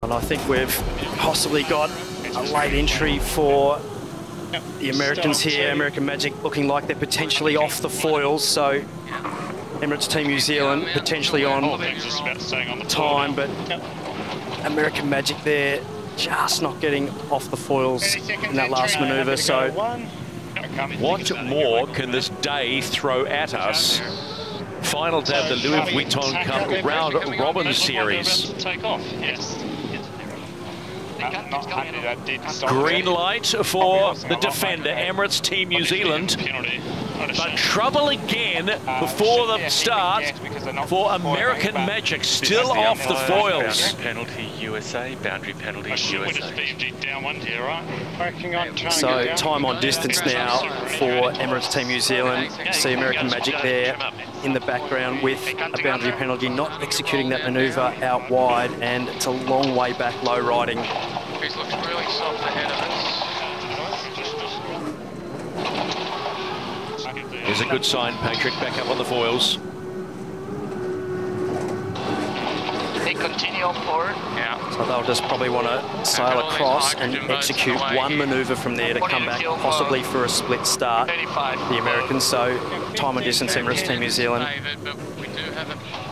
And I think we've possibly got a late entry for the Americans here. American Magic looking like they're potentially off the foils, so Emirates Team New Zealand potentially on time, but American Magic there just not getting off the foils in that last manoeuvre. So what more can this day throw at us? Final day of the Louis Vuitton Cup round robin series. Green light for the defender, Emirates Team New Zealand. But trouble again before the start for American Magic, still off the foils. Penalty USA, boundary penalty USA. So time on distance now for Emirates Team New Zealand. See American Magic there in the background with a boundary penalty, not executing that manoeuvre out wide, and it's a long way back low riding. This looks really soft ahead of us. Here's a good sign, Patrick, back up on the foils. They continue on forward. Yeah. So they'll just probably want to sail across and execute one manoeuvre from there to come back, possibly for a split start, the Americans. So time and distance, Emirates Team New Zealand.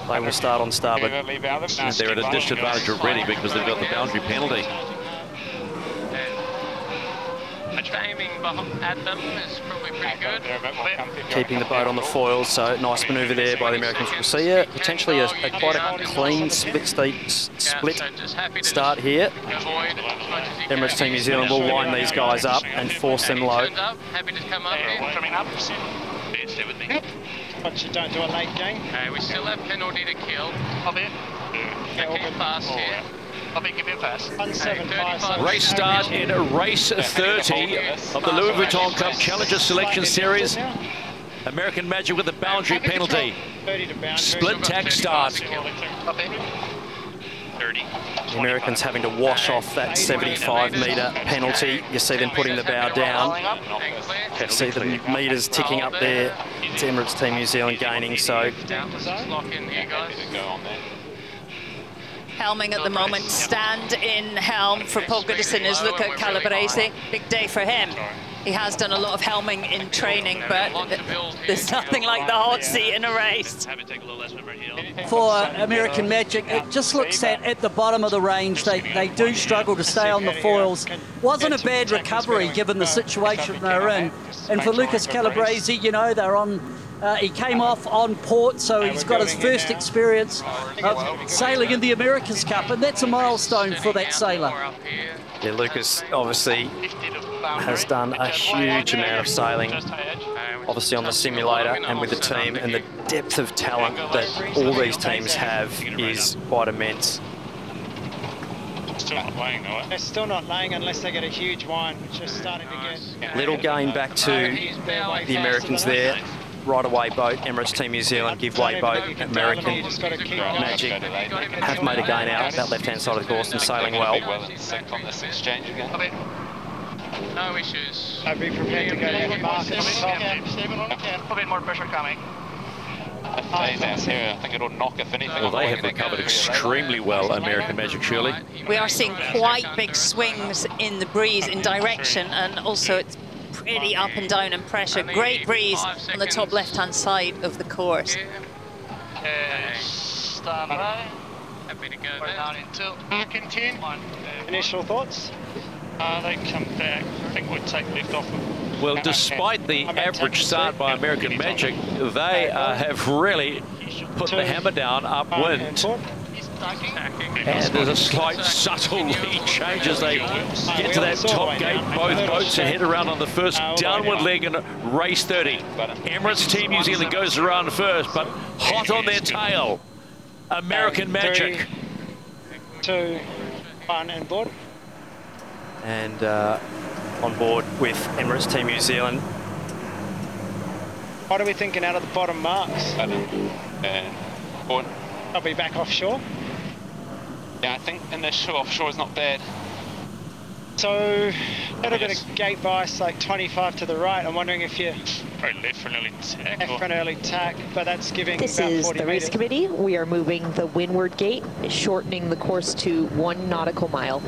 They will start on starboard. They're at a disadvantage already because they've got the boundary penalty. Aiming at them is probably pretty good. Keeping the boat on the foils, so nice manoeuvre there by the Americans. We'll see potentially quite a clean split start here. Emirates Team New Zealand will line these guys up and force them low. Happy to come up here. Coming up. But you don't do a late game. We still have penalty to kill. Okay, fast here. Give me a pass. 175. Race start in race 30 of the Louis Vuitton Cup Challenger Selection Series. American Magic with the boundary penalty. Split tack start. The Americans having to wash off that 75-metre penalty. You see them putting the bow down. You see the metres ticking up there. It's Emirates Team New Zealand gaining, so helming at the moment. Stand in helm for Paul Goodison is Luca Calabrese. Big day for him. He has done a lot of helming in training, but there's nothing like the hot seat in a race. For American Magic, it just looks at the bottom of the range. They do struggle to stay on the foils. Wasn't a bad recovery given the situation they're in. And for Lucas Calabrese, you know, they're on. He came off on port, so he's got his first experience of sailing in the America's Cup, and that's a milestone for that sailor. Yeah, Lucas obviously has done a huge amount of sailing, obviously on the simulator and with the team, and the depth of talent that all these teams have is quite immense. Still not laying though. They're still not laying unless they get a huge wind, which is starting to get. Little gain back to the Americans there. Right away boat, Emirates Team New Zealand, give way boat, American Magic have made a gain out that left-hand side of the course and sailing well. No issues. I'd be prepared to go down to Marcus. A bit more pressure coming. I think it'll knock if anything. Well, they have recovered extremely well, American Magic, surely. We are seeing quite big swings in the breeze in direction, and also it's pretty up and down in pressure. Great breeze on the top left-hand side of the course. Stand by. Happy to go there. Down in two. Continue. Initial thoughts? They come back. I think we'd take left off them. Well, despite the average start by American Magic, they have really put the hammer down upwind. And there's a slight subtle lead change as they get to that top gate. Both boats are head around on the first downward leg in race 30. Emirates Team New Zealand goes around first, but hot on their tail, American Magic. 3, 2, 1, and board. And on board with Emirates Team New Zealand. What are we thinking out of the bottom marks? And board. I'll be back offshore. Yeah, I think initial offshore is not bad. So a little bit of gate bias, like 25 to the right. I'm wondering if you probably left for an early tack. Left for an early tack, but that's giving This about is 40 the race meters. committee. We are moving the windward gate, shortening the course to 1 nautical mile.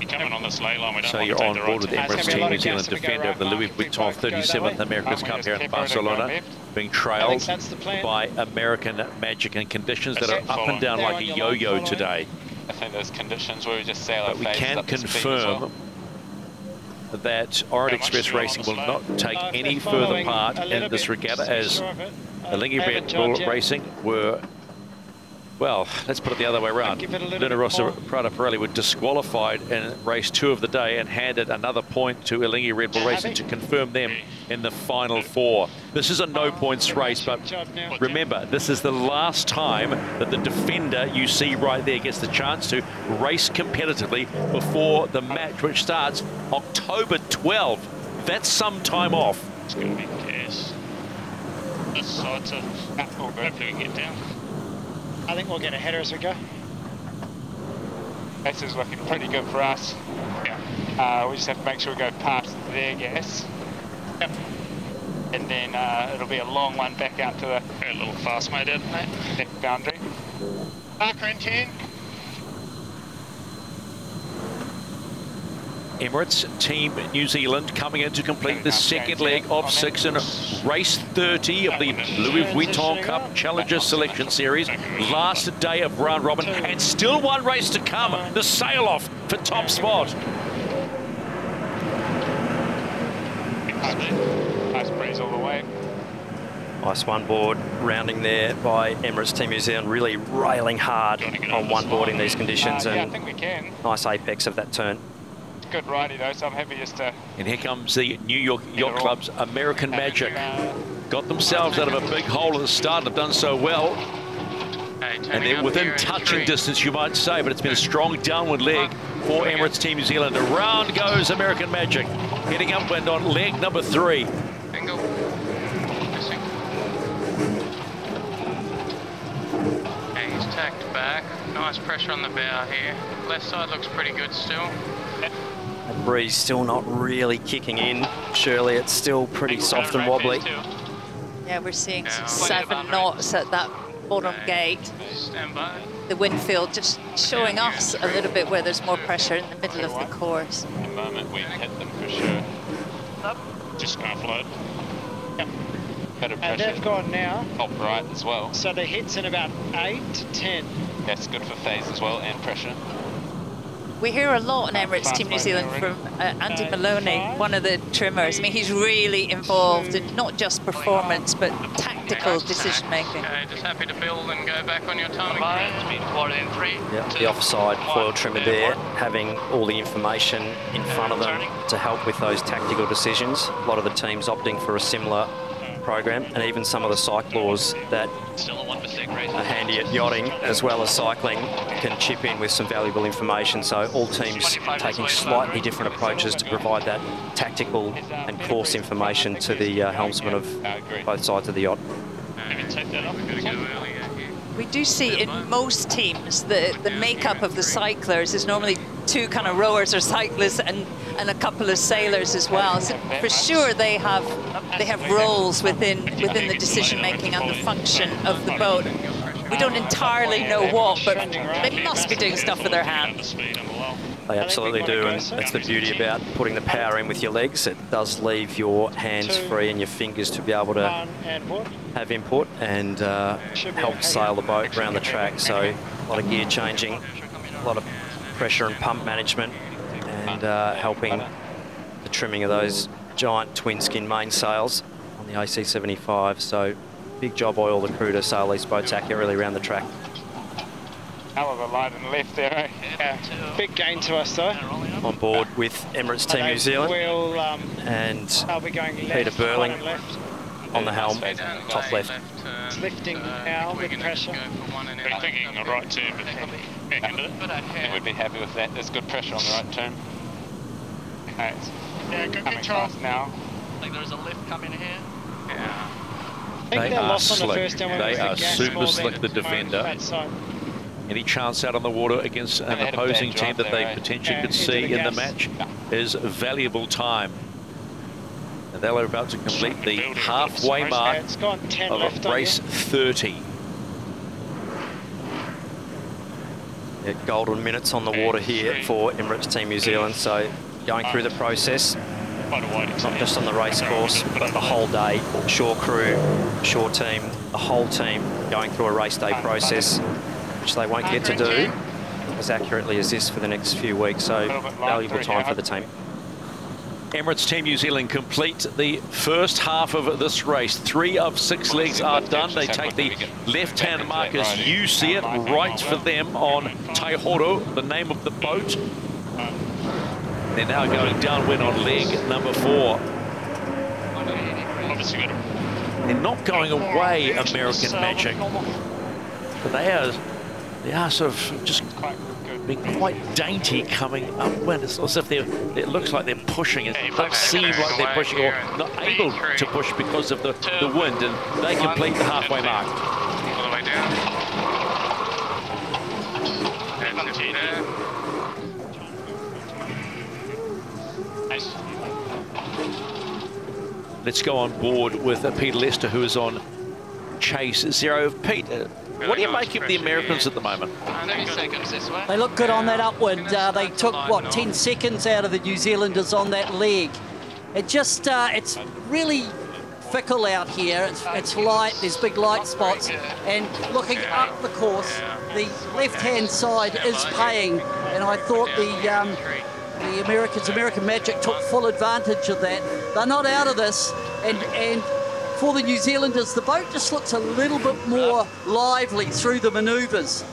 You're coming on this ley line. We don't So want you're to take on the board right with the turn. Emirates Team New Zealand defender of the Louis Vuitton 37th America's Cup here in Barcelona, being trailed by American Magic in conditions that are up and down like a yo-yo today. I think those conditions where we just sail our But we faces can up the speed as well. confirm that Orient Express Racing will not take any further part in this regatta, as Elingi Red Bull Racing were, well, let's put it the other way around. Luna Rossa Prada Pirelli were disqualified in race 2 of the day and handed another point to Elingi Red Bull Racing to confirm them in the final 4. This is a no-points race, but remember, this is the last time that the defender you see right there gets the chance to race competitively before the match, which starts October 12th. That's some time off. It's going to be gas. This side to hopefully we can get down. I think we'll get a header as we go. This is looking pretty good for us. Yeah. We just have to make sure we go past their gas. Yep. And then it'll be a long one back out to the a little fast, mate, isn't it? left boundary. Marker in 10. Emirates Team New Zealand coming in to complete the second leg of 6 in race 30 of the Louis Vuitton Cup Challenger Selection Series. Last day of round robin, and still one race to come. The sail-off for top spot. Nice breeze all the way. Nice one board rounding there by Emirates Team New Zealand, really railing hard on one board in these conditions, Yeah, I and think we can. nice apex of that turn. Good riding though, so I'm happy just to... And here comes the New York Yacht Club's American Magic. Got themselves out of a big hole at the start, have done so well. And they're within touching distance, you might say, but it's been a strong downward leg for Emirates Team New Zealand. Around goes American Magic, heading upwind on leg number 3. Bingo. Missing. Okay, he's tacked back. Nice pressure on the bow here. Left side looks pretty good still. The breeze still not really kicking in. Surely it's still pretty soft and wobbly. Yeah, we're seeing 7 knots at that bottom gate. Stand by. The wind field just showing us a little bit where there's more pressure in the middle of the course. At the moment, we've hit them for sure. Just going to float. Yep. Better And pressure. they've gone now. Top right as well. So the hit's in about 8 to 10. That's good for phase as well, and pressure. We hear a lot on Emirates Team New Zealand from Andy Maloney, one of the trimmers. I mean, he's really involved in not just performance, but tactical decision making. Okay, just happy to build and go back on your timing. Yep, the offside foil trimmer there, having all the information in front of them to help with those tactical decisions. A lot of the teams opting for a similar program, and even some of the cyclors that are handy at yachting as well as cycling can chip in with some valuable information. So all teams taking slightly different approaches to provide that tactical and course information to the helmsman of both sides of the yacht. We do see in most teams the makeup of the cyclers is normally 2 kind of rowers or cyclists and a couple of sailors as well. So for sure they have roles within the decision making and the function of the boat. We don't entirely know what, but they must be doing stuff with their hands. They absolutely do, and that's the beauty about putting the power in with your legs. It does leave your hands free and your fingers to be able to have input and help sail the boat around the track. So a lot of gear changing, a lot of pressure and pump management, and helping the trimming of those giant twin skin mainsails on the AC75. So big job by all the crew to sail these boats accurately around the track. Hell of a line and left there, eh? Yeah, big gain to us though. On board with Emirates Team New Zealand, and they'll be going left, Peter Burling left. on the helm, top left. It's lifting now with pressure. They're thinking the right turn, but they can't do it. I think we'd be happy with that. There's good pressure on the right turn. Okay, Yeah, good coming control. fast now. I think there's a lift coming here. Yeah. I think They they are lost on the slick. first one. They with the are gas super more slick, than the defender. that side. Any chance out on the water against an opposing team that they potentially could see in the match is valuable time. And they're about to complete the halfway mark of race 30. Yeah, golden minutes on the water here for Emirates Team New Zealand. So going through the process, not just on the race course, but the whole day, shore crew, shore team, the whole team going through a race day process, which they won't get to do as accurately as this for the next few weeks. So valuable time for the team. Emirates Team New Zealand complete the first half of this race. 3 of 6 legs are done. They take the left-hand mark as you see it, right for them on Taihoro, the name of the boat. They're now going downwind on leg number 4. They're not going away, American Magic, but they are sort of just being quite dainty coming upwind. It's as if it looks like they're pushing. It doesn't seem like they're pushing or not able to push because of the wind, and they complete the halfway mark. All the way down. Let's go on board with Peter Lester, who is on chase 0. Pete, what do you make of the Americans at the moment? 30 seconds this way. They look good on that upwind. They took, what, 10 seconds out of the New Zealanders on that leg. It just, it's really fickle out here. It's light, there's big light spots. And looking up the course, the left-hand side is paying. And I thought the American Magic took full advantage of that. They're not out of this, and for the New Zealanders, the boat just looks a little bit more lively through the manoeuvres.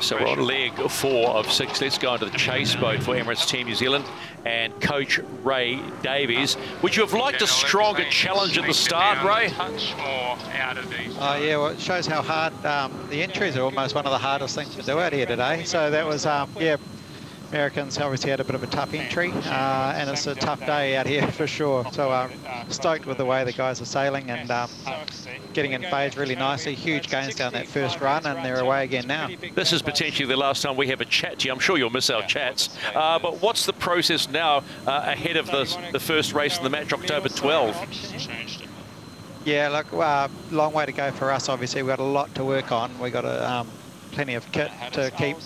So we're on leg 4 of 6. Let's go into the chase boat for Emirates Team New Zealand and Coach Ray Davies. Would you have liked a stronger challenge at the start, Ray? Oh yeah, well, it shows how hard the entries are. Almost one of the hardest things to do out here today. So that was, yeah, Americans obviously had a bit of a tough entry, and it's a tough day out here for sure. So stoked with the way the guys are sailing and getting in phase really nicely. Huge gains down that first run, and they're away again now. This is potentially the last time we have a chat to you. I'm sure you'll miss our chats. But what's the process now ahead of the first race in the match, October 12? Yeah, look, long way to go for us, obviously. We've got a lot to work on. We've got plenty of kit to keep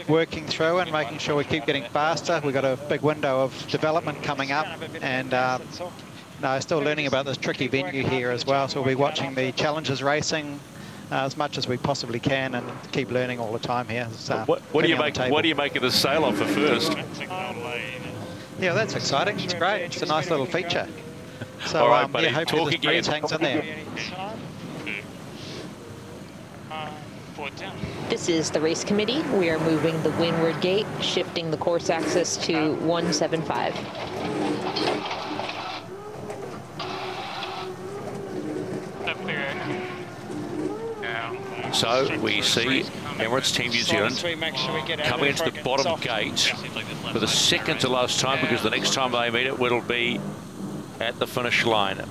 working through and making sure we keep getting faster. We've got a big window of development coming up, and still learning about this tricky venue here as well. So we'll be watching the challenges racing as much as we possibly can and keep learning all the time here. What do you make of the sail-off for first? Yeah, that's exciting. It's great. It's a nice little feature. So all right, buddy. Yeah, hopefully this breeze hangs in there. This is the race committee. We are moving the windward gate, shifting the course axis to 175. So we see Emirates Team New Zealand coming into the bottom gate for the second to last time, because the next time they meet it will be at the finish line.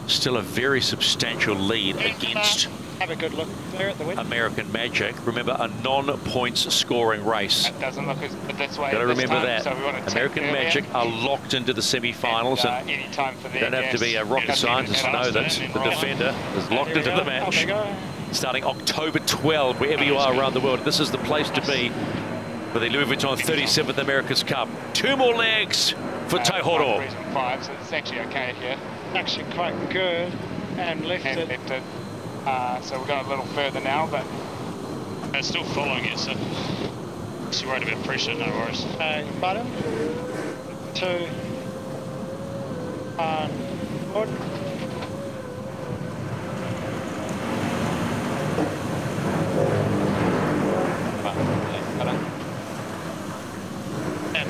Still a very substantial lead against Have a good look there at the wind. American Magic. Remember, a non-points scoring race. That doesn't look as good this way. Got to remember time, that. So American Magic are locked into the semi-finals, and you don't have to be a rocket scientist to know that the defender is locked into the match. Starting October 12, wherever you are around the world, this is the place to be for the Louis Vuitton 37th America's Cup. 2 more legs for Taihoro. So it's actually okay here. Actually quite good and lifted. So we've got a little further now, but they're still following it, so she's worried about pressure, no worries. Bottom, 2, 1, good.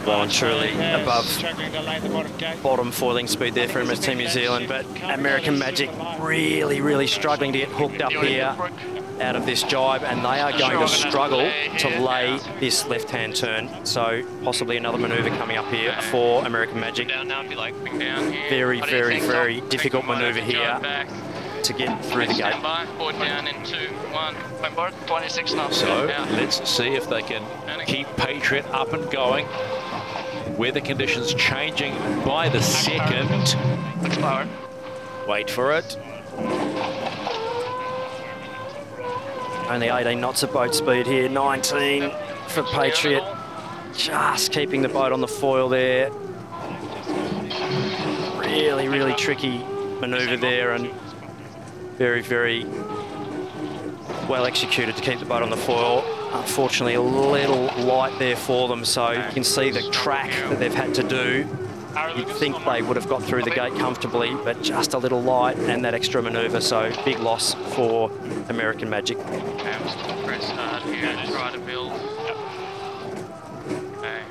Well and truly above bottom foiling speed there for Emirates Team New Zealand, but American Magic really struggling to get hooked up here. out of this jibe, and they are going to struggle to lay this left-hand turn. So possibly another manoeuvre coming up here for American Magic. Very, very, very difficult manoeuvre here to get through the gate. Board down in 2, 1. Board 26 knots. So let's see if they can keep Patriot up and going. Weather conditions changing by the second. Wait for it. Only 18 knots of boat speed here, 19 for Patriot. Just keeping the boat on the foil there. Really, really tricky manoeuvre there, and very, very well executed to keep the boat on the foil. Unfortunately, a little light there for them, so you can see the track that they've had to do. You'd think they would have got through the gate comfortably, but just a little light and that extra manoeuvre, so big loss for American Magic. Press hard here, try to build. Okay,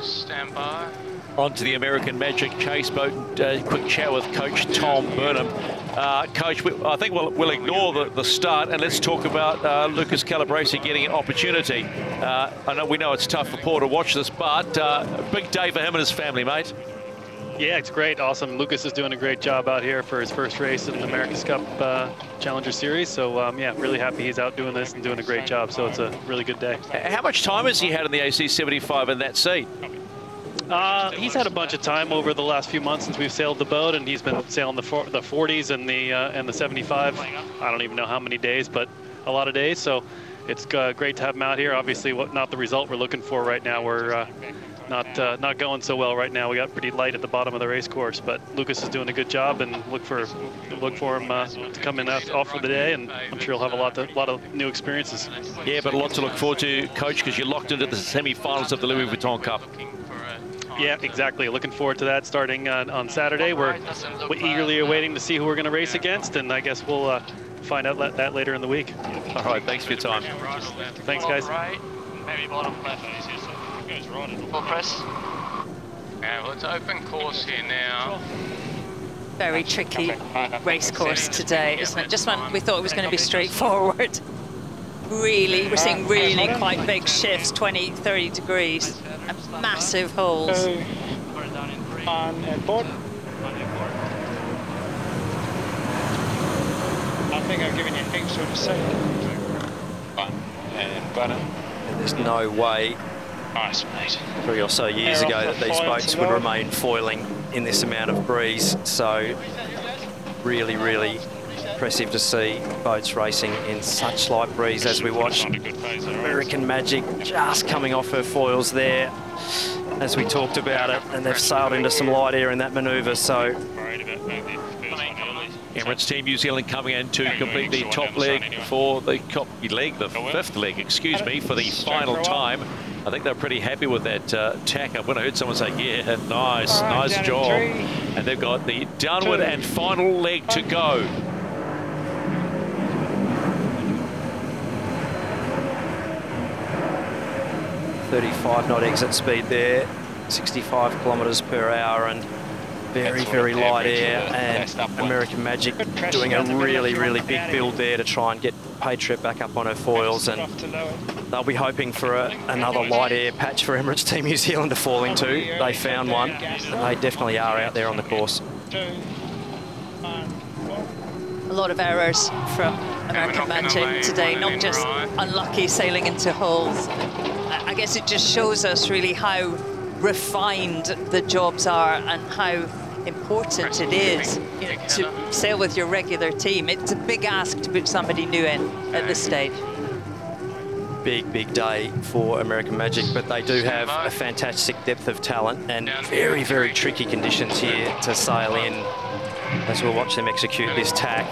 stand by. On to the American Magic chase boat. Quick chat with Coach Tom Burnham. Coach, I think we'll ignore the start and let's talk about Lucas Calabrese getting an opportunity. We know it's tough for Paul to watch this, but a big day for him and his family, mate. Yeah, it's great, awesome. Lucas is doing a great job out here for his first race in the America's Cup Challenger Series. So yeah, really happy he's out doing this and doing a great job. So it's a really good day. How much time has he had in the AC-75 in that seat? He's had a bunch of time over the last few months since we've sailed the boat, and he's been sailing the 40s and the 75. I don't even know how many days, but a lot of days. So it's great to have him out here. Obviously, not the result we're looking for right now. We're not going so well right now. We got pretty light at the bottom of the race course, but Lucas is doing a good job, and look for him to come in off for the day, and I'm sure he'll have a lot of new experiences. Yeah, but a lot to look forward to, Coach, because you're locked into the semi-finals of the Louis Vuitton Cup. Yeah, exactly. Looking forward to that starting on Saturday. We're eagerly awaiting to see who we're going to race against, and I guess we'll find out that later in the week. All right, thanks for your time. Thanks, guys. Maybe bottom left. Goes right. Full press. Yeah, well, it's open course here now. Very tricky race course today, isn't it? Just when we thought it was going to be straightforward. Really, we're seeing really quite big shifts, 20, 30 degrees, and massive holes. On board. I think I've given you extra to say. And button. There's no way, nice, mate, 3 or so years ago that these boats would remain foiling in this amount of breeze. So really, really impressive to see boats racing in such light breeze as we watch American Magic just coming off her foils there as we talked about it, and they've sailed into some light air in that manoeuvre. So Emirates Team New Zealand coming in to complete the top leg for the fifth leg, excuse me, for the final time. I think they're pretty happy with that tack. When I heard someone say, yeah, nice job. And they've got the downward and final leg to go. 35 knot exit speed there, 65 kilometres per hour, and very, very light air. And American Magic doing a really, really big build there to try and get Patriot back up on her foils, and they'll be hoping for another light air patch for Emirates Team New Zealand to fall into. They found one, and they definitely are out there on the course. A lot of errors from American Magic today, not just unlucky sailing into holes. I guess it just shows us really how refined the jobs are and how important it is, you know, to sail with your regular team. It's a big ask to put somebody new in at this stage. Big day for American Magic, but they do have a fantastic depth of talent and very, very tricky conditions here to sail in as we'll watch them execute this tack.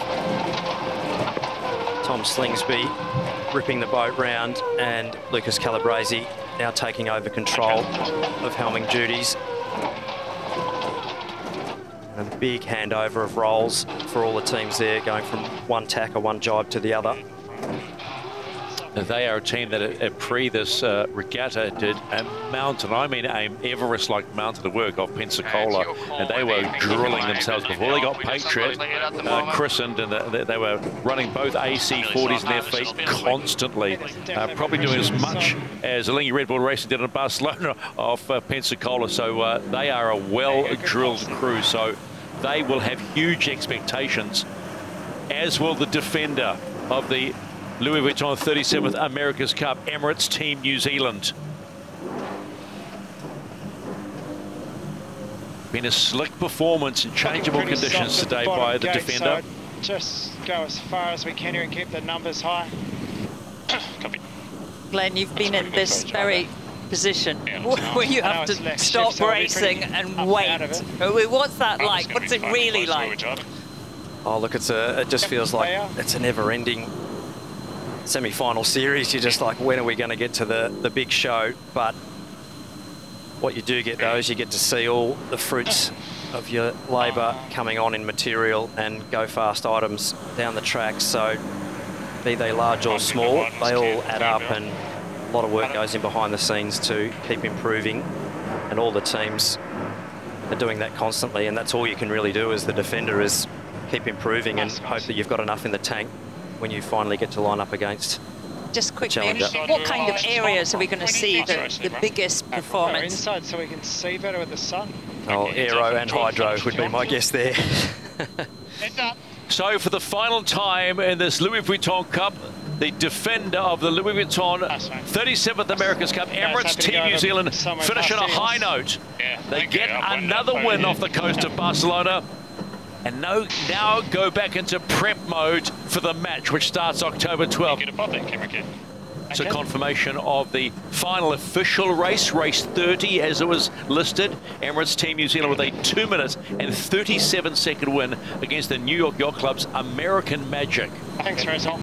Tom Slingsby ripping the boat round, and Lucas Calabrese now taking over control of helming duties. And a big handover of roles for all the teams there, going from one tack or one jibe to the other. They are a team that pre this regatta did a mountain, I mean a Everest-like mountain of work off Pensacola, and they were drilling themselves before they got Patriot christened, and they were running both AC40s in their feet constantly, probably doing as much as Alinghi Red Bull Racing did in Barcelona off Pensacola. So they are a well-drilled crew, so they will have huge expectations, as will the defender of the Louis Vuitton 37th America's Cup, Emirates Team New Zealand. Been a slick performance in changeable conditions today by the defender. So just go as far as we can here and keep the numbers high. Copy. Glenn, you've been in this very position where you have to stop racing and wait. What's that like? What's it really like? Oh, look, it just feels like it's a never-ending semi-final series. You're just like, when are we going to get to the big show? But what you do get, though, is you get to see all the fruits of your labour coming on in material and go-fast items down the track. So be they large or small, they all add up, and a lot of work goes in behind the scenes to keep improving, and all the teams are doing that constantly, and that's all you can really do as the defender, is keep improving and hope that you've got enough in the tank when you finally get to line up against. Just quickly, what kind of areas are we going to see the biggest performance? Inside, so we can see better with the sun. Oh, aero and hydro would be my guess there. So for the final time in this Louis Vuitton Cup, the defender of the Louis Vuitton 37th America's Cup, Emirates Team New Zealand, finish on a high note. They get another win off the coast of Barcelona, and now go back into prep mode for the match, which starts October 12th. It's a confirmation of the final official race, race 30 as it was listed. Emirates Team New Zealand with a 2 minutes and 37-second win against the New York Yacht Club's American Magic. Thanks, Rachel.